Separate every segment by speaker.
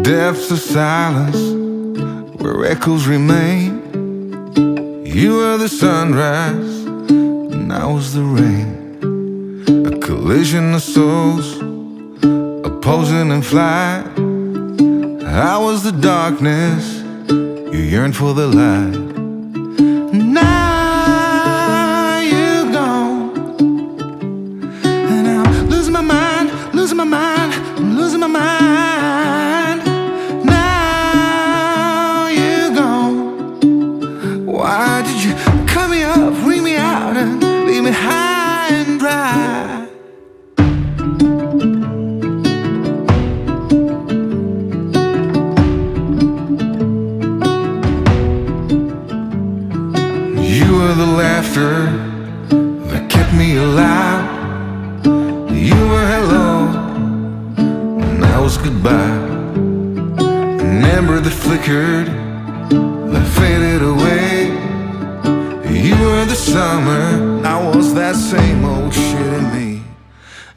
Speaker 1: depths of silence where echoes remain. You were the sunrise and I was the rain. A collision of souls opposing in flight. I was the darkness, you yearned for the light. Now you're gone, and I'm losing my mind, losing my mind, I'm losing my mind. Now you're gone. Why did you cut me up, bring me out, and leave me high and dry? You were the laughter that kept me alive. You were hello, and I was goodbye. An ember that flickered, that faded away. You were the summer, I was that same old shit in me.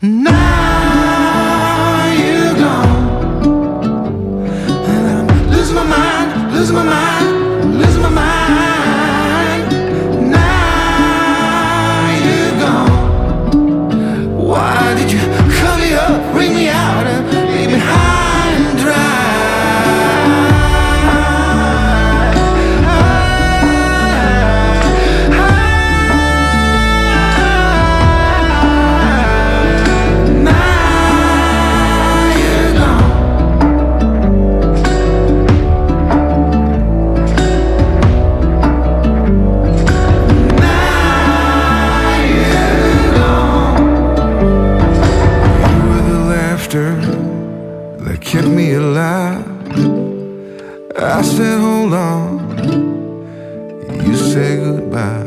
Speaker 1: Now you're gone, and I'm losing my mind, losing my mind, losing my mind. Why did you cut me up, bring me out, and leave me high and dry? Now you're gone. Now you're gone. That kept me alive. I said hold on, you said goodbye.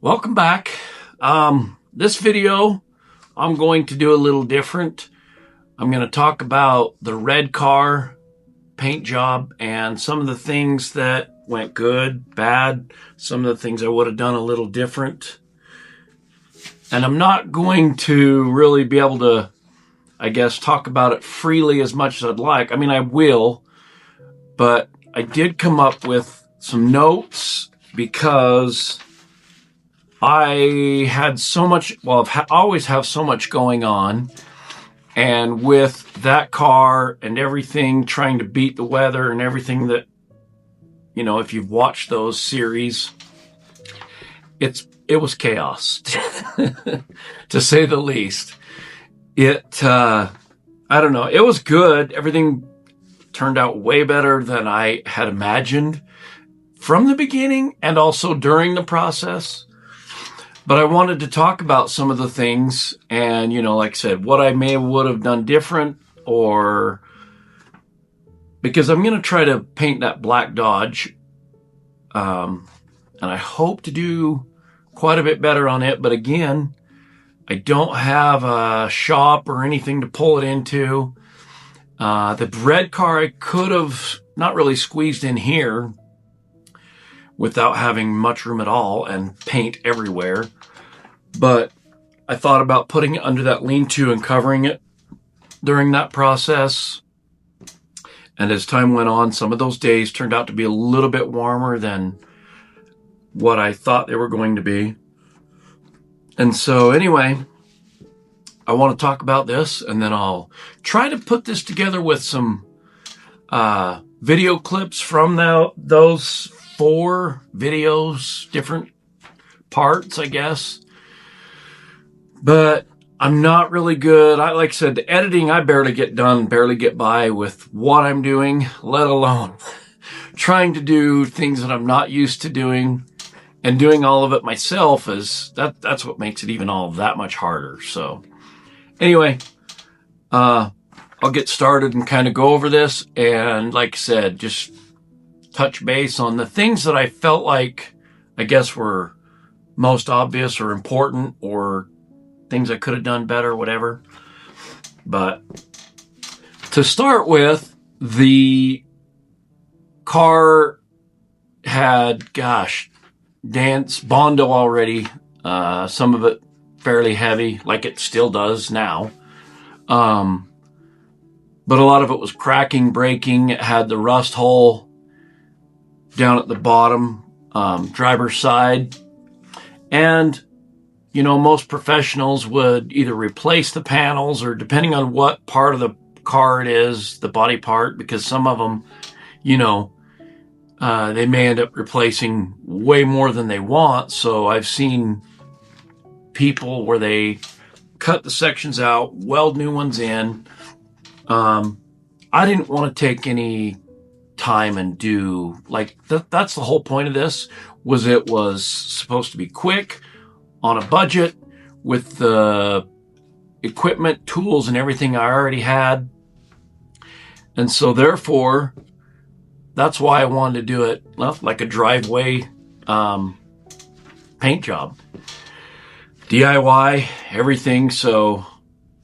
Speaker 2: Welcome back. This video I'm going to do a little different. I'm going to talk about the red car paint job and some of the things that went good, bad, some of the things I would have done a little different. And I'm not going to really be able to, I guess, talk about it freely as much as I'd like. I mean, I will, but I did come up with some notes because I had so much, well, I always have so much going on. And with that car and everything, trying to beat the weather and everything that, you know, if you've watched those series, it was chaos, to say the least. I don't know, it was good. Everything turned out way better than I had imagined from the beginning and also during the process. But I wanted to talk about some of the things and, you know, like I said, what I would have done different, or because I'm going to try to paint that black Dodge. And I hope to do quite a bit better on it, but again, I don't have a shop or anything to pull it into. The red car I could have not really squeezed in here without having much room at all and paint everywhere, but I thought about putting it under that lean-to and covering it during that process. And as time went on, some of those days turned out to be a little bit warmer than what I thought they were going to be. And so anyway, I want to talk about this, and then I'll try to put this together with some video clips from those 4 videos, different parts, I guess. But I'm not really good. Like I said, the editing, I barely get done, barely get by with what I'm doing, let alone trying to do things that I'm not used to doing. And doing all of it myself that's what makes it even all that much harder. So anyway, I'll get started and kind of go over this. And like I said, just touch base on the things that I felt like, I guess, were most obvious or important, or things I could have done better, whatever. But to start with, the car had, gosh, bondo already, some of it fairly heavy, like it still does now. But a lot of it was cracking, breaking. It had the rust hole down at the bottom, driver's side. And, you know, most professionals would either replace the panels, or depending on what part of the car it is, the body part, because some of them, you know, they may end up replacing way more than they want. So I've seen people where they cut the sections out, weld new ones in. I didn't want to take any time and do like that's the whole point of this. Was it was supposed to be quick, on a budget, with the equipment, tools, and everything I already had. And so therefore, that's why I wanted to do it, well, like a driveway paint job. DIY, everything. So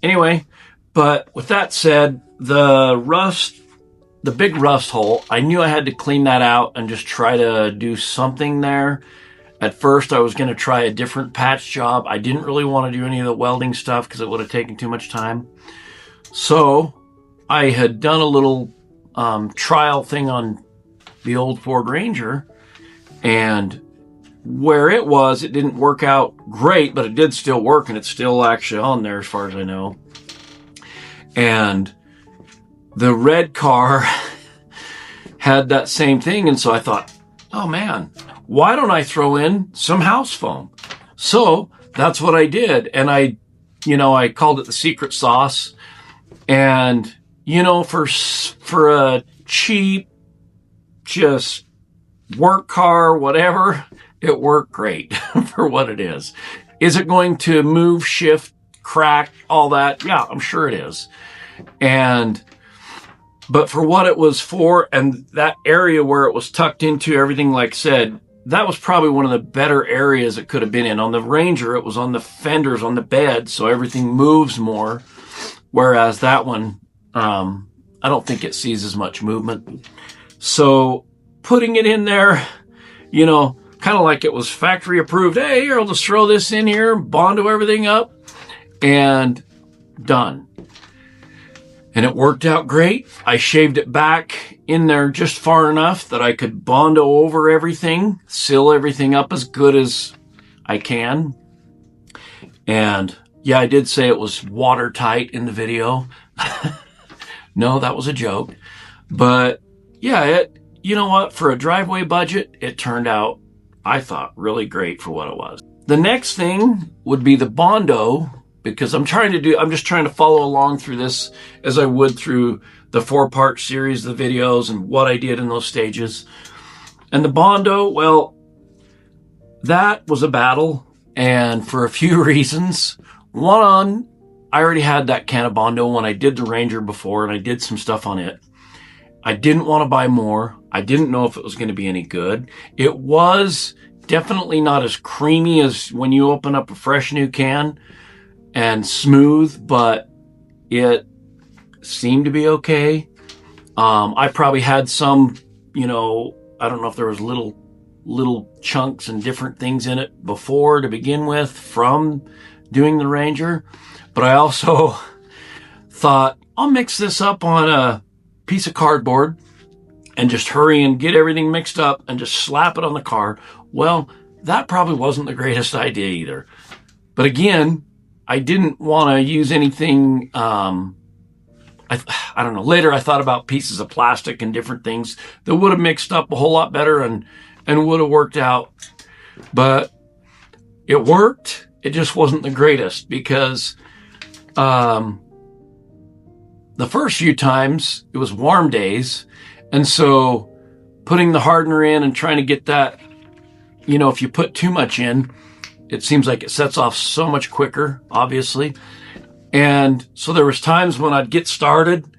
Speaker 2: anyway, but with that said, the big rust hole, I knew I had to clean that out and just try to do something there. At first, I was going to try a different patch job. I didn't really want to do any of the welding stuff because it would have taken too much time. So I had done a little trial thing on the old Ford Ranger, and where it was, it didn't work out great, but it did still work, and it's still actually on there as far as I know. And the red car had that same thing, and so I thought, oh man, why don't I throw in some house foam? So that's what I did, and I called it the secret sauce. And you know, for a cheap, just work car, whatever, it worked great for what it is. Is it going to move, shift, crack, all that? Yeah, I'm sure it is. But for what it was for, and that area where it was tucked into, everything, like I said, that was probably one of the better areas it could have been in. On the Ranger, it was on the fenders, on the bed, so everything moves more. Whereas that one, I don't think it sees as much movement. So putting it in there, you know, kind of like it was factory approved. Hey, here, I'll just throw this in here, bondo everything up, and done. And it worked out great. I shaved it back in there just far enough that I could bondo over everything, seal everything up as good as I can. And yeah, I did say it was watertight in the video. No, that was a joke. But yeah, you know what? For a driveway budget, it turned out, I thought, really great for what it was. The next thing would be the bondo, because I'm just trying to follow along through this as I would through the 4-part series of the videos and what I did in those stages. And the bondo, well, that was a battle, and for a few reasons. One, I already had that can of bondo when I did the Ranger before, and I did some stuff on it. I didn't want to buy more. I didn't know if it was going to be any good. It was definitely not as creamy as when you open up a fresh new can, and smooth, but it seemed to be okay. I probably had some, you know, I don't know if there was little chunks and different things in it before to begin with from doing the Ranger. But I also thought, I'll mix this up on a piece of cardboard and just hurry and get everything mixed up and just slap it on the car. Well, that probably wasn't the greatest idea either. But again, I didn't want to use anything, I don't know. Later I thought about pieces of plastic and different things that would have mixed up a whole lot better and would have worked out. But it worked. It just wasn't the greatest because the first few times it was warm days. And so putting the hardener in and trying to get that, you know, if you put too much in, it seems like it sets off so much quicker, obviously. And so there was times when I'd get started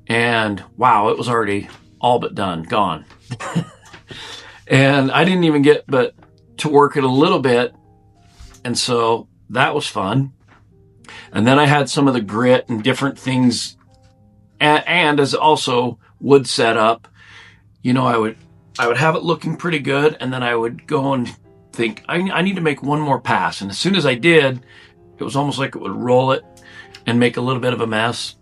Speaker 2: and wow, it was already all but done, gone. And I didn't even get but to work it a little bit. And so that was fun. And then I had some of the grit and different things. And as also wood setup, you know, I would have it looking pretty good. And then I would go and think, I need to make one more pass. And as soon as I did, it was almost like it would roll it. and make a little bit of a mess.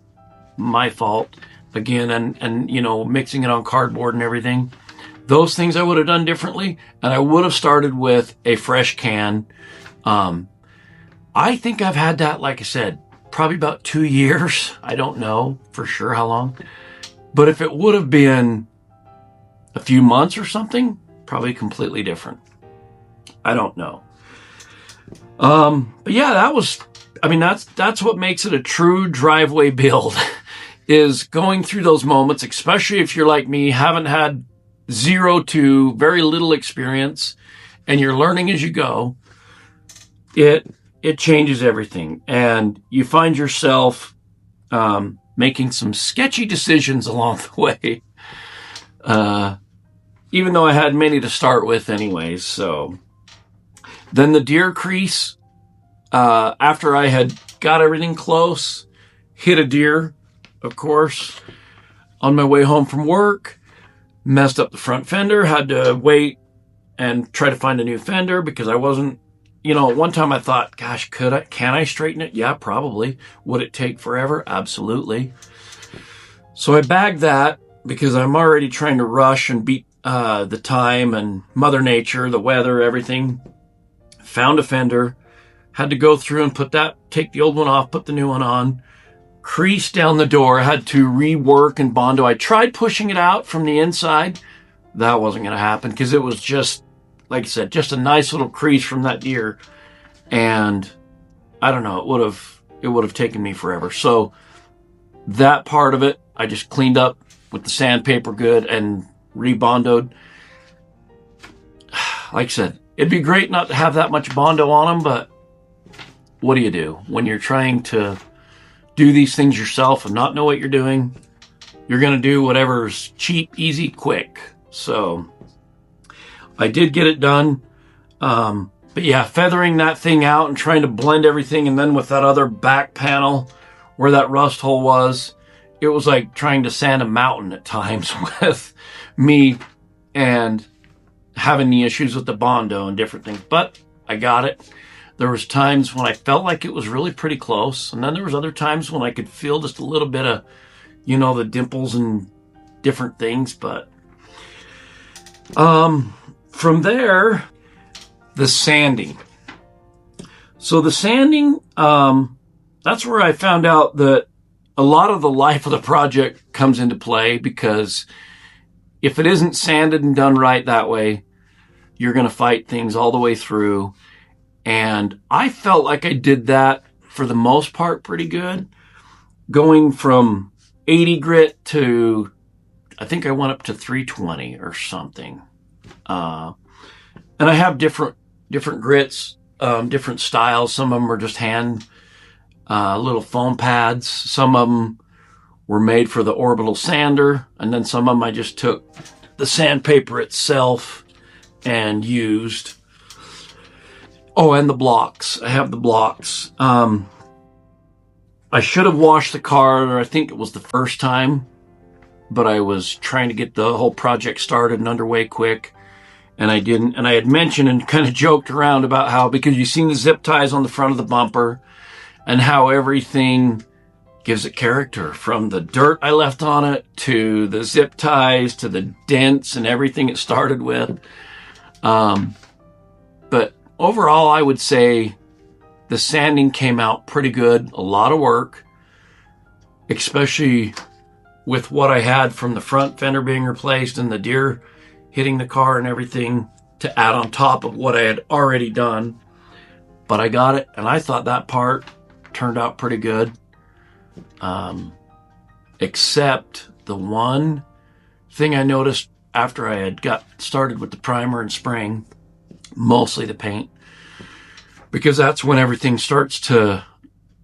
Speaker 2: My fault again. And you know, mixing it on cardboard and everything. Those things I would have done differently, and I would have started with a fresh can. I think I've had that, like I said, probably about 2 years. I don't know for sure how long. But if it would have been a few months or something, probably completely different. I don't know. But yeah, that's what makes it a true driveway build is going through those moments, especially if you're like me, haven't had zero to very little experience and you're learning as you go. It changes everything, and you find yourself making some sketchy decisions along the way. Even though I had many to start with anyways. So then the deer crease, after I had got everything close, hit a deer, of course, on my way home from work, messed up the front fender, had to wait and try to find a new fender because I wasn't, you know, at one time I thought, gosh, can I straighten it? Yeah, probably. Would it take forever? Absolutely. So I bagged that because I'm already trying to rush and beat the time and Mother Nature, the weather, everything. Found a fender, had to go through and take the old one off, put the new one on, crease down the door, had to rework and bondo. I tried pushing it out from the inside. That wasn't going to happen because it was just, like I said, just a nice little crease from that deer. And I don't know, it would have taken me forever. So that part of it, I just cleaned up with the sandpaper good and rebondoed. Like I said, it'd be great not to have that much bondo on them, but what do you do when you're trying to do these things yourself and not know what you're doing? You're going to do whatever's cheap, easy, quick. So I did get it done. But yeah, feathering that thing out and trying to blend everything, and then with that other back panel where that rust hole was, it was like trying to sand a mountain at times with me and having the issues with the bondo and different things. But I got it. There was times when I felt like it was really pretty close, and then there was other times when I could feel just a little bit of, you know, the dimples and different things. But from there, the sanding. So the sanding, that's where I found out that a lot of the life of the project comes into play, because if it isn't sanded and done right that way, you're going to fight things all the way through. And I felt like I did that for the most part pretty good, going from 80 grit to, I think I went up to 320 or something. And I have different grits, different styles. Some of them are just hand, little foam pads. Some of them were made for the orbital sander. And then some of them I just took the sandpaper itself and used. Oh, and the blocks. I have the blocks. I should have washed the car, I think it was the first time, but I was trying to get the whole project started and underway quick, and I didn't. And I had mentioned and kind of joked around about how, because you've seen the zip ties on the front of the bumper, and how everything gives it character, from the dirt I left on it, to the zip ties, to the dents and everything it started with. But overall, I would say the sanding came out pretty good. A lot of work, especially with what I had from the front fender being replaced and the deer hitting the car and everything, to add on top of what I had already done. But I got it, and I thought that part turned out pretty good. Except the one thing I noticed after I had got started with the primer and spraying, mostly the paint, because that's when everything starts to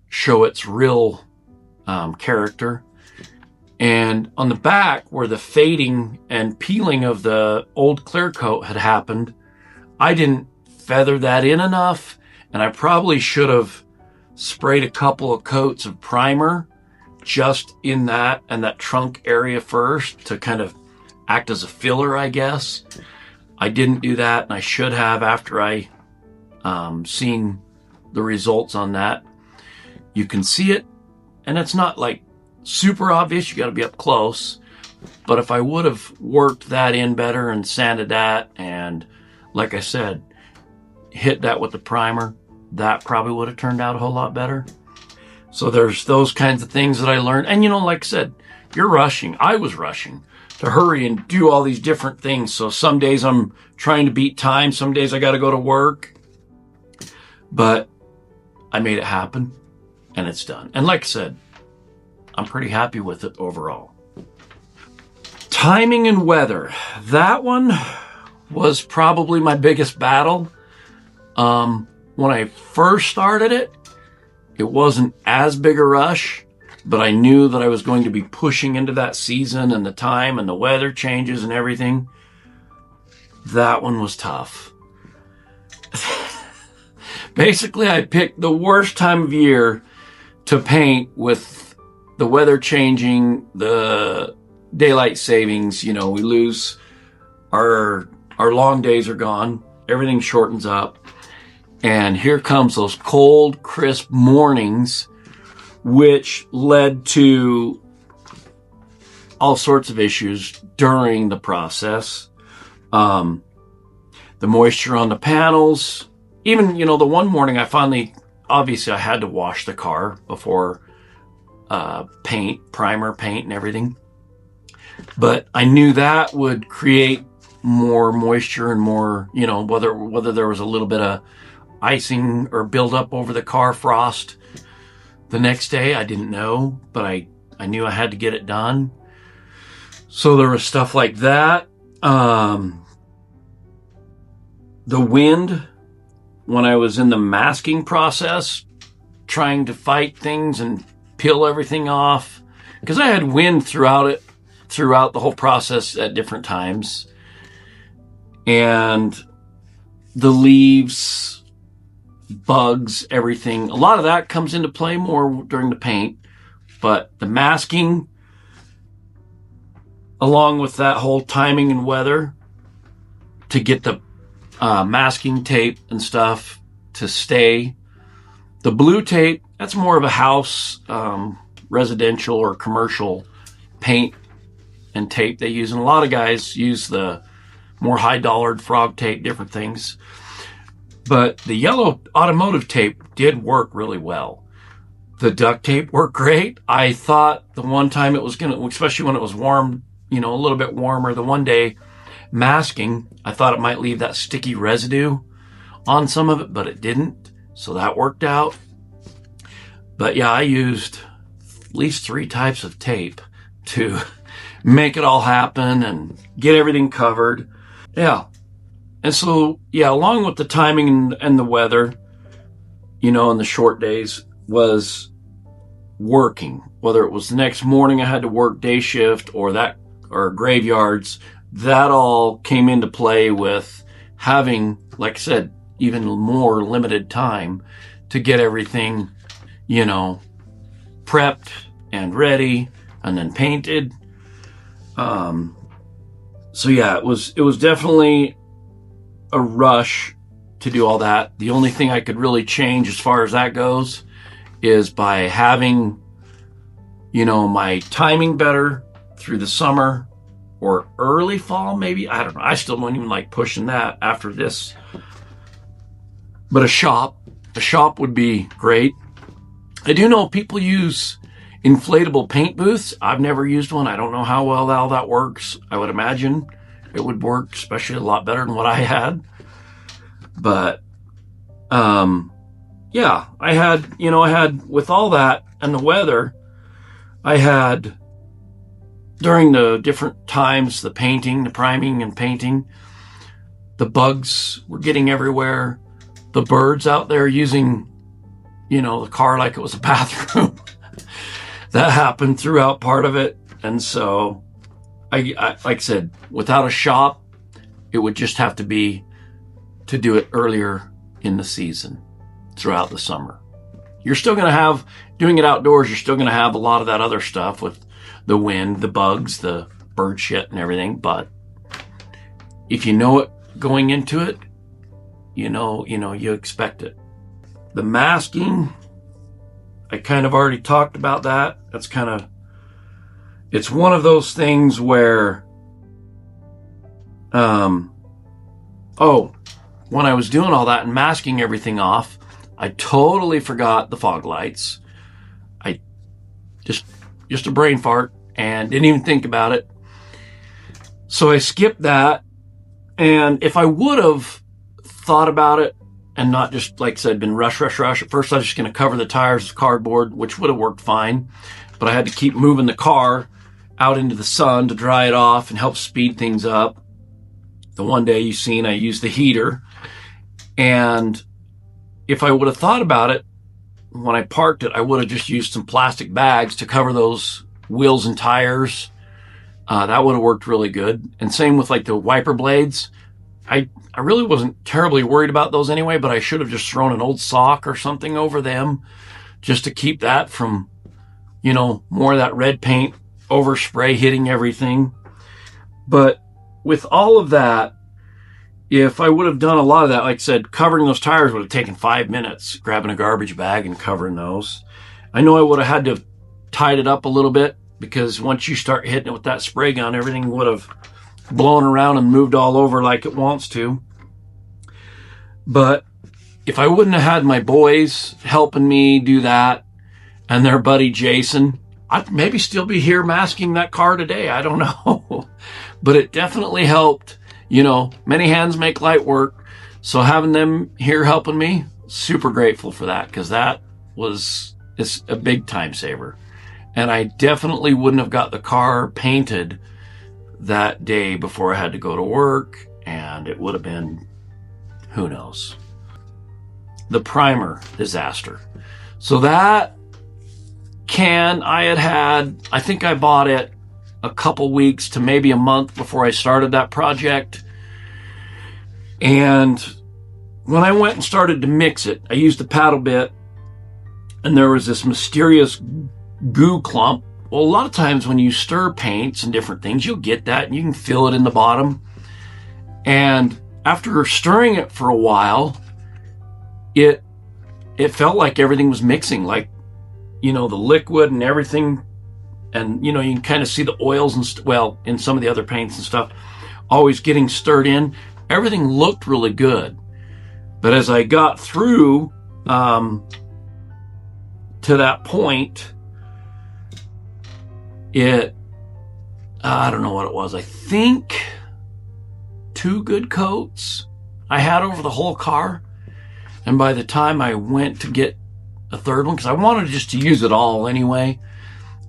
Speaker 2: show its real character. And on the back, where the fading and peeling of the old clear coat had happened, I didn't feather that in enough, and I probably should have sprayed a couple of coats of primer just in that and that trunk area first to kind of act as a filler, I guess. I didn't do that, and I should have after I seen the results on that. You can see it and it's not like super obvious, you got to be up close. But if I would have worked that in better and sanded that, and like I said, hit that with the primer, that probably would have turned out a whole lot better. So there's those kinds of things that I learned. And like I said, you're rushing. I was rushing to hurry and do all these different things. So some days I'm trying to beat time. Some days I got to go to work. But I made it happen, and it's done. And like I said, I'm pretty happy with it overall. Timing and weather. That one was probably my biggest battle. When I first started it, it wasn't as big a rush, but I knew that I was going to be pushing into that season and the time and the weather changes and everything. That one was tough. Basically, I picked the worst time of year to paint with the weather changing, the daylight savings. We lose our long days are gone. Everything shortens up. And here comes those cold, crisp mornings, which led to all sorts of issues during the process. The moisture on the panels, even, the one morning obviously I had to wash the car before primer paint and everything. But I knew that would create more moisture and more, whether there was a little bit of icing or buildup over the car, frost the next day. I didn't know, but I knew I had to get it done. So there was stuff like that. The wind, when I was in the masking process, trying to fight things and peel everything off, because I had wind throughout the whole process at different times. And the leaves, bugs, everything, a lot of that comes into play more during the paint. But the masking, along with that whole timing and weather, to get the masking tape and stuff to stay. The blue tape, that's more of a house, residential or commercial paint and tape they use. And a lot of guys use the more high-dollared frog tape, different things. But the yellow automotive tape did work really well. The duct tape worked great. I thought the one time it was going to, especially when it was warm, a little bit warmer, the one day masking, I thought it might leave that sticky residue on some of it, but it didn't. So that worked out. But yeah, I used at least 3 types of tape to make it all happen and get everything covered. Yeah. And so, yeah, along with the timing and the weather, and the short days, was working. Whether it was the next morning I had to work day shift or graveyards, that all came into play with having, like I said, even more limited time to get everything, prepped and ready and then painted. So yeah, it was definitely a rush to do all that. The only thing I could really change as far as that goes is by having, my timing better through the summer or early fall, maybe. I don't know. I still don't even like pushing that after this. But a shop would be great. I do know people use inflatable paint booths. I've never used one. I don't know how well all that works. I would imagine it would work, especially a lot better than what I had. But, yeah, I had with all that and the weather, I had during the different times, the painting, the priming and painting, the bugs were getting everywhere. The birds out there using, the car like it was a bathroom. That happened throughout part of it. And so I like I said, without a shop, it would just have to be to do it earlier in the season throughout the summer. You're still going to have, doing it outdoors, you're still going to have a lot of that other stuff with the wind, the bugs, the bird shit and everything. But if you know it going into it, you expect it. The masking, I kind of already talked about that. That's kind of, it's one of those things where, oh, when I was doing all that and masking everything off, I totally forgot the fog lights. I just a brain fart and didn't even think about it. So I skipped that. And if I would have thought about it and not just, like I said, been rush, at first I was just going to cover the tires with cardboard, which would have worked fine. But I had to keep moving the car out into the sun to dry it off and help speed things up. The one day you've seen, I used the heater. And if I would have thought about it, when I parked it, I would have just used some plastic bags to cover those wheels and tires. That would have worked really good. And same with like the wiper blades. I really wasn't terribly worried about those anyway, but I should have just thrown an old sock or something over them just to keep that from, you know, more of that red paint overspray hitting everything. But with all of that, if I would have done a lot of that, like I said, covering those tires would have taken 5 minutes, grabbing a garbage bag and covering those. I know I would have had to have tied it up a little bit, because once you start hitting it with that spray gun, everything would have blown around and moved all over like it wants to. But if I wouldn't have had my boys helping me do that and their buddy Jason, I'd maybe still be here masking that car today. I don't know. But it definitely helped. You know, many hands make light work. So having them here helping me, super grateful for that, because it's a big time saver. And I definitely wouldn't have got the car painted that day before I had to go to work, and it would have been, who knows. The primer disaster. So that can I had, I think I bought it a couple weeks to maybe a month before I started that project. And when I went and started to mix it, I used a paddle bit, and there was this mysterious goo clump. Well, a lot of times when you stir paints and different things, you'll get that and you can feel it in the bottom. And after stirring it for a while, it felt like everything was mixing, like, you know, the liquid and everything. And, you know, you can kind of see the oils and, well, in some of the other paints and stuff, always getting stirred in. Everything looked really good. But as I got through to that point, I don't know what it was. I think 2 good coats I had over the whole car. And by the time I went to get a third one, because I wanted just to use it all anyway,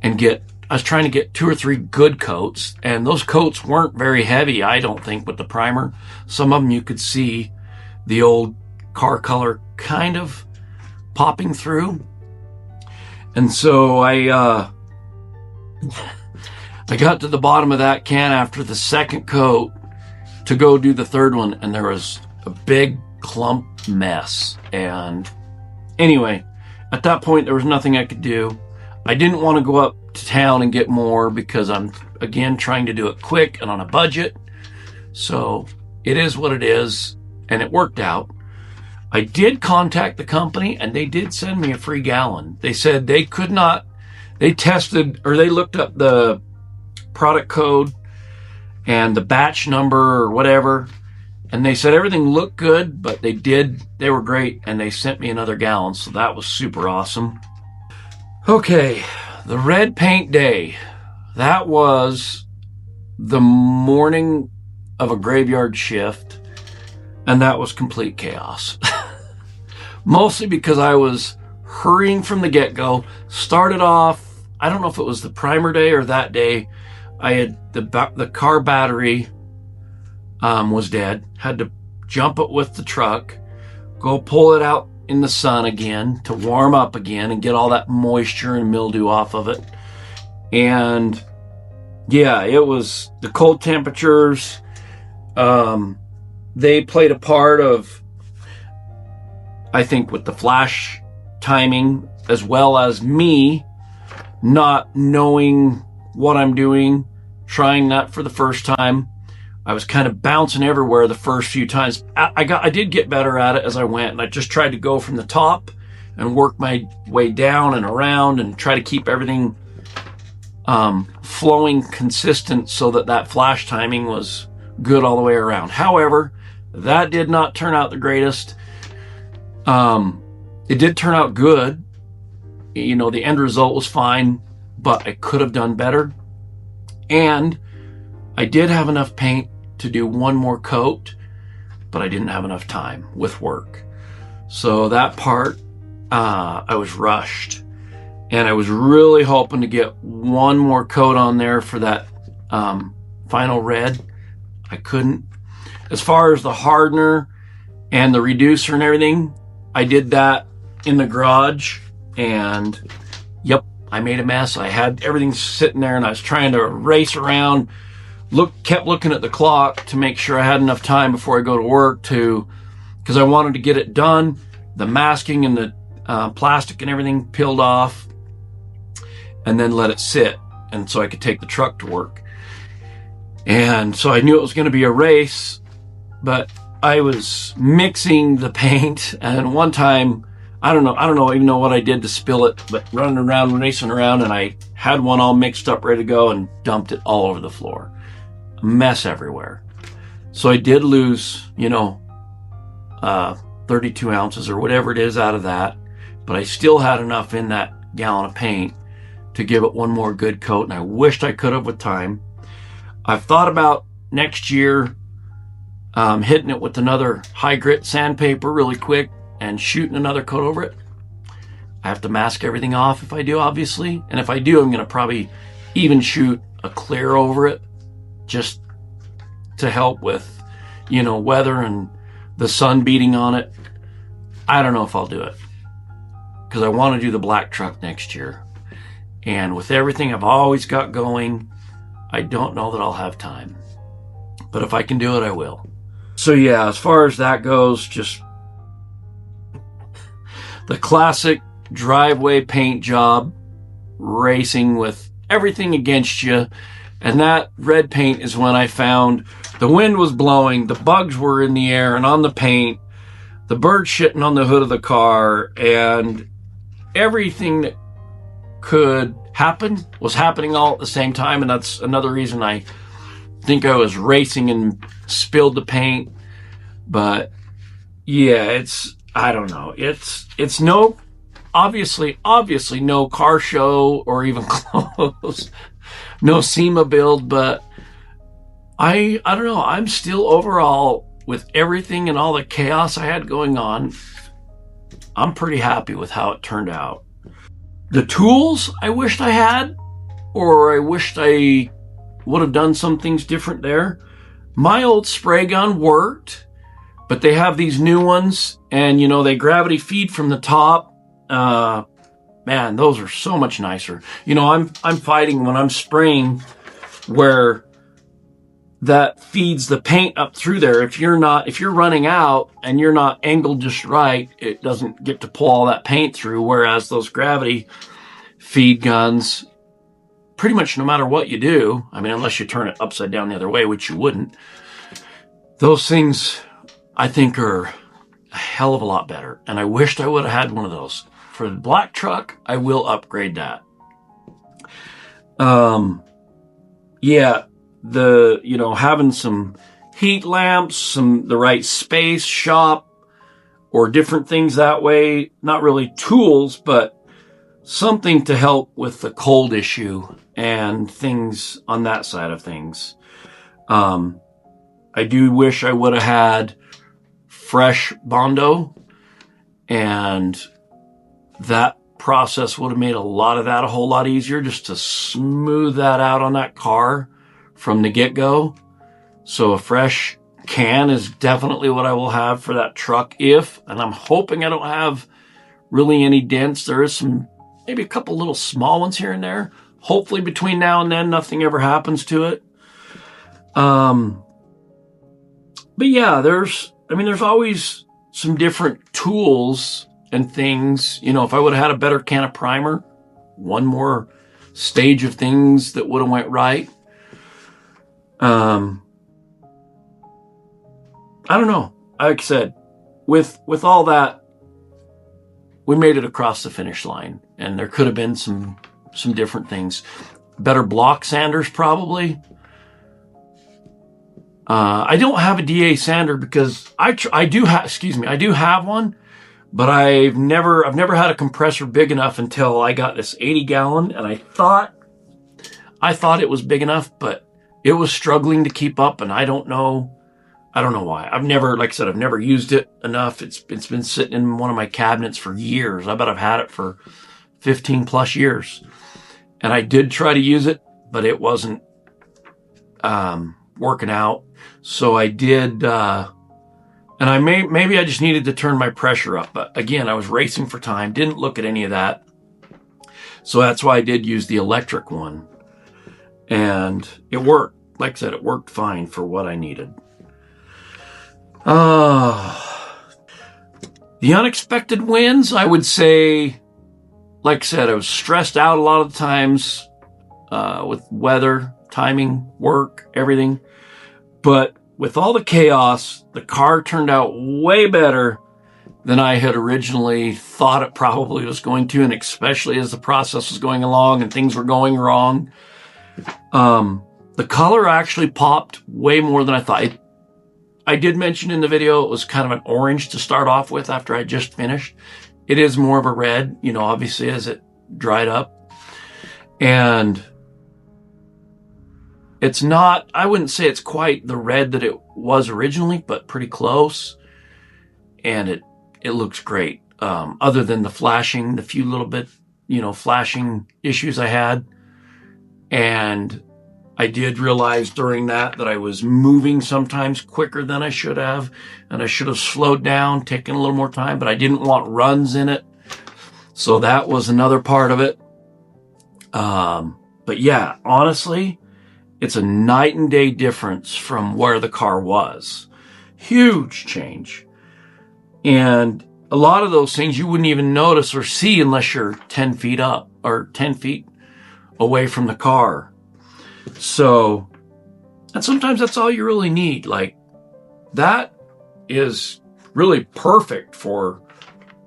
Speaker 2: and I was trying to get 2 or 3 good coats, and those coats weren't very heavy, I don't think, with the primer. Some of them you could see the old car color kind of popping through. And so I got to the bottom of that can after the second coat to go do the third one, and there was a big clump mess. And anyway, at that point, there was nothing I could do. I didn't want to go up to town and get more because I'm, again, trying to do it quick and on a budget. So it is what it is, and it worked out. I did contact the company, and they did send me a free gallon. They said they could not, they tested, or they looked up the product code and the batch number or whatever, and they said everything looked good, but they were great, and they sent me another gallon, so that was super awesome. Okay, the red paint day. That was the morning of a graveyard shift, and that was complete chaos. Mostly because I was hurrying from the get-go. Started off, I don't know if it was the primer day or that day, I had the car battery was dead. Had to jump it with the truck, go pull it out in the sun again to warm up again and get all that moisture and mildew off of it. And yeah, it was the cold temperatures. They played a part of, I think, with the flash timing, as well as me not knowing what I'm doing, trying that for the first time. I was kind of bouncing everywhere the first few times. I did get better at it as I went, and I just tried to go from the top and work my way down and around and try to keep everything flowing consistent so that flash timing was good all the way around. However, that did not turn out the greatest. It did turn out good. You know, the end result was fine, but I could have done better. And I did have enough paint to do one more coat, but I didn't have enough time with work. So that part, I was rushed. And I was really hoping to get one more coat on there for that final red. I couldn't. As far as the hardener and the reducer and everything, I did that in the garage. And yep, I made a mess. I had everything sitting there and I was trying to race around, kept looking at the clock to make sure I had enough time before I go to work because I wanted to get it done. The masking and the plastic and everything peeled off, and then let it sit, and so I could take the truck to work. And so I knew it was going to be a race, but I was mixing the paint, and one time, I don't even know what I did to spill it, but running around, racing around, and I had one all mixed up, ready to go, and dumped it all over the floor. A mess everywhere. So I did lose, 32 ounces or whatever it is out of that, but I still had enough in that gallon of paint to give it one more good coat, and I wished I could have with time. I've thought about next year hitting it with another high grit sandpaper really quick and shooting another coat over it. I have to mask everything off if I do, obviously, and if I do, I'm going to probably even shoot a clear over it just to help with, weather and the sun beating on it. I don't know if I'll do it because I want to do the black truck next year. And with everything I've always got going, I don't know that I'll have time. But if I can do it, I will. So yeah, as far as that goes, just the classic driveway paint job, racing with everything against you. And that red paint is when I found the wind was blowing, the bugs were in the air and on the paint, the bird shitting on the hood of the car, and everything that could happen was happening all at the same time. And that's another reason I think I was racing and spilled the paint. But yeah, I don't know. It's no, obviously no car show or even close, no SEMA build, but I don't know. I'm still overall, with everything and all the chaos I had going on, I'm pretty happy with how it turned out. The tools I wished I had, or I wished I would have done some things different there. My old spray gun worked, but they have these new ones, and they gravity feed from the top. Man, those are so much nicer. I'm fighting when I'm spraying where that feeds the paint up through there. If you're running out and you're not angled just right, it doesn't get to pull all that paint through. Whereas those gravity feed guns, pretty much no matter what you do, I mean, unless you turn it upside down the other way, which you wouldn't, those things I think are a hell of a lot better. And I wished I would have had one of those. For the black truck, I will upgrade that. Yeah, having some heat lamps, the right space shop, or different things that way. Not really tools, but something to help with the cold issue and things on that side of things. I do wish I would have had fresh bondo, and that process would have made a lot of that a whole lot easier, just to smooth that out on that car from the get-go. So a fresh can is definitely what I will have for that truck and I'm hoping I don't have really any dents. There is maybe a couple little small ones here and there. Hopefully between now and then, nothing ever happens to it. But yeah, there's always some different tools and things. If I would have had a better can of primer, one more stage of things that would have went right. I don't know. Like I said, with all that we made it across the finish line, and there could have been some different things. Better block sanders, probably. I don't have a DA sander because I do have one, but I've never had a compressor big enough until I got this 80-gallon, and I thought it was big enough, but it was struggling to keep up, and I don't know why. Like I said, I've never used it enough. It's been sitting in one of my cabinets for years. I bet I've had it for 15 plus years. And I did try to use it, but it wasn't working out. So I did, and maybe I just needed to turn my pressure up. But again, I was racing for time, didn't look at any of that. So that's why I did use the electric one. And it worked. Like I said, it worked fine for what I needed. The unexpected wins, I would say, like I said, I was stressed out a lot of the times with weather, timing, work, everything. But with all the chaos, the car turned out way better than I had originally thought it probably was going to, and especially as the process was going along and things were going wrong. The color actually popped way more than I thought. I did mention in the video it was kind of an orange to start off with after I just finished. It is more of a red, obviously as it dried up. And it's not, I wouldn't say it's quite the red that it was originally, but pretty close. And it looks great. Other than the flashing, the few little bit, flashing issues I had. And I did realize during that I was moving sometimes quicker than I should have, and I should have slowed down, taken a little more time, but I didn't want runs in it. So that was another part of it. But yeah, honestly, it's a night and day difference from where the car was. Huge change. And a lot of those things you wouldn't even notice or see unless you're 10 feet up or 10 feet away from the car. So, and sometimes that's all you really need. Like, that is really perfect for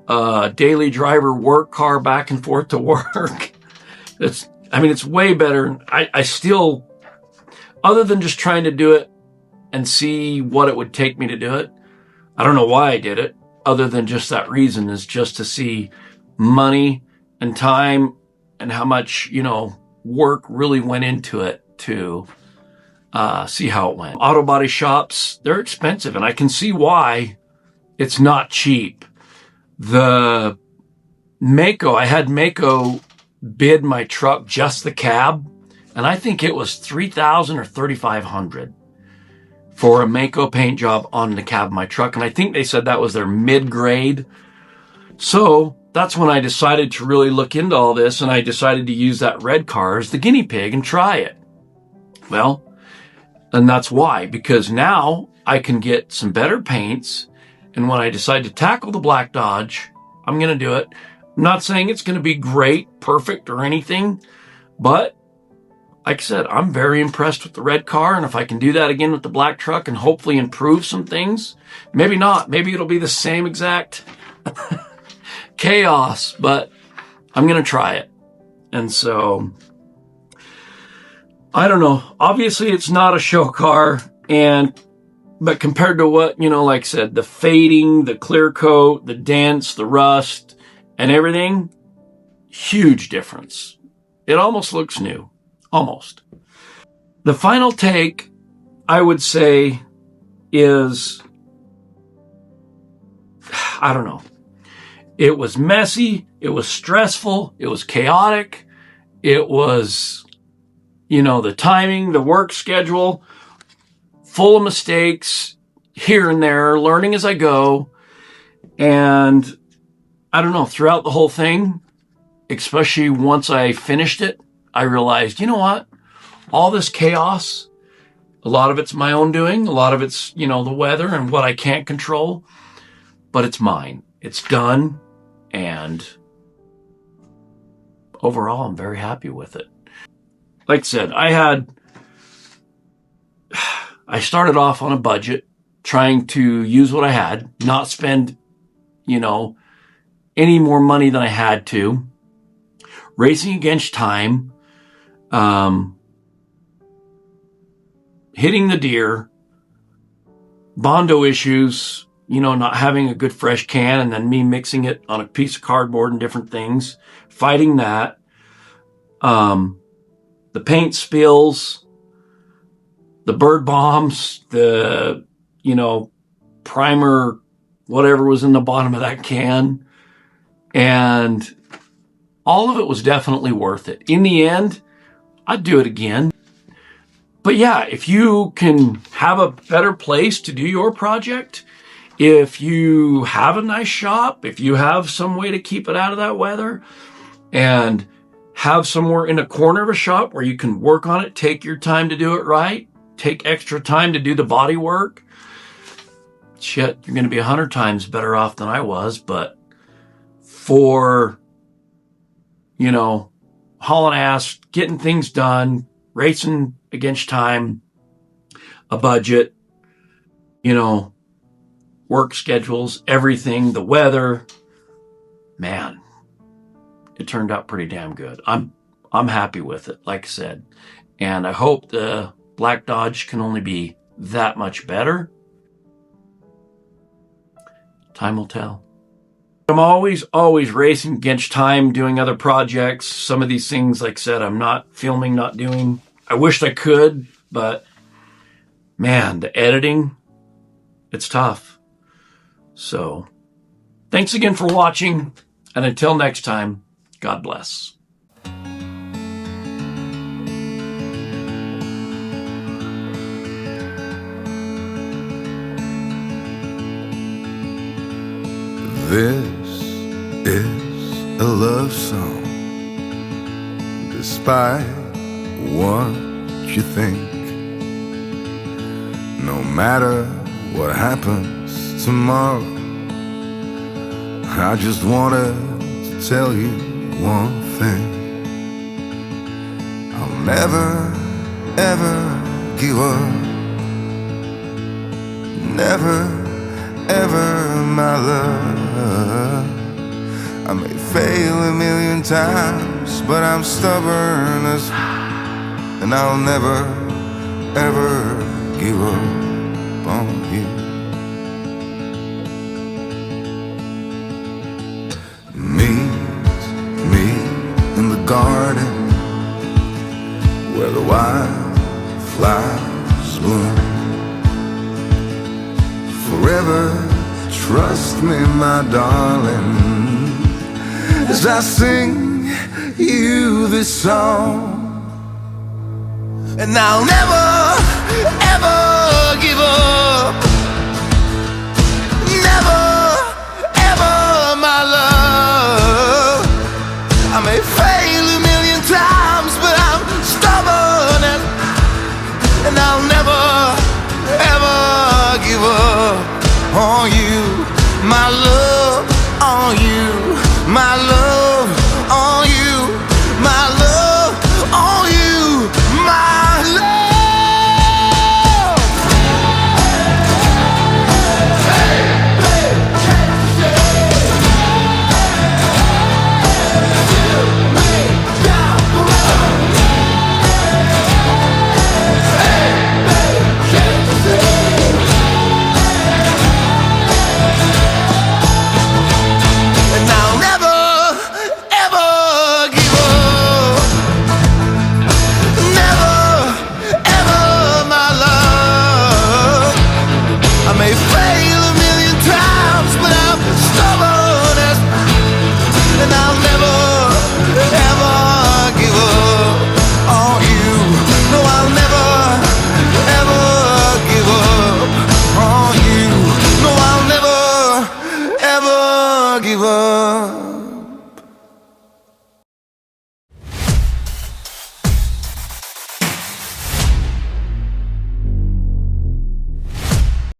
Speaker 2: a daily driver work car back and forth to work. It's way better. I still, other than just trying to do it and see what it would take me to do it, I don't know why I did it, other than just that reason, is just to see money and time and how much, work really went into it to see how it went. Auto body shops, they're expensive, and I can see why it's not cheap. The Mako, I had Mako bid my truck, just the cab, and I think it was $3,000 or $3,500 for a Mako paint job on the cab of my truck, and I think they said that was their mid-grade. So that's when I decided to really look into all this, and I decided to use that red car as the guinea pig and try it. Well, and that's why, because now I can get some better paints, and when I decide to tackle the Black Dodge, I'm going to do it. I'm not saying it's going to be great, perfect, or anything, but like I said, I'm very impressed with the red car, and if I can do that again with the black truck and hopefully improve some things, maybe not. Maybe it'll be the same exact chaos, but I'm going to try it. And so, I don't know. Obviously, it's not a show car, but compared to what, like I said, the fading, the clear coat, the dents, the rust, and everything, huge difference. It almost looks new. Almost. The final take, I would say, is, I don't know. It was messy. It was stressful. It was chaotic. It was, the timing, the work schedule, full of mistakes here and there, learning as I go. And I don't know, throughout the whole thing, especially once I finished it, I realized, you know what? All this chaos, a lot of it's my own doing. A lot of it's, the weather and what I can't control. But it's mine. It's done. And overall, I'm very happy with it. Like I said, I started off on a budget, trying to use what I had, not spend, any more money than I had to. Racing against time. Hitting the deer. Bondo issues, you know, not having a good fresh can and then me mixing it on a piece of cardboard and different things. Fighting that. The paint spills. The bird bombs. The, you know, primer, whatever was in the bottom of that can. And all of it was definitely worth it. In the end, I'd do it again. But yeah, if you can have a better place to do your project, if you have a nice shop, if you have some way to keep it out of that weather, and have somewhere in a corner of a shop where you can work on it, take your time to do it right, take extra time to do the body work, shit, you're going to be 100 times better off than I was. But for, you know, hauling ass, getting things done, racing against time, a budget, you know, work schedules, everything, the weather, man, it turned out pretty damn good. I'm happy with it, like I said. And I hope the Black Dodge can only be that much better. Time will tell. I'm always racing against time, doing other projects. Some of these things, like I said, I'm not filming, not doing. I wished I could, but man, the editing, it's tough. So thanks again for watching. And until next time, God bless.
Speaker 1: This is a love song, despite what you think. No matter what happens tomorrow, I just wanted to tell you one thing. I'll never, ever give up. Never, ever, my love. I may fail 1,000,000 times, but I'm stubborn as and I'll never, ever give up on you. Meet me in the garden where the wildflowers bloom. Forever, trust me, my darling, as I sing you this song. And I'll never, ever give up. Never, ever, my love. I may fail 1,000,000 times, but I'm stubborn, and I'll never, ever give up on you, my love.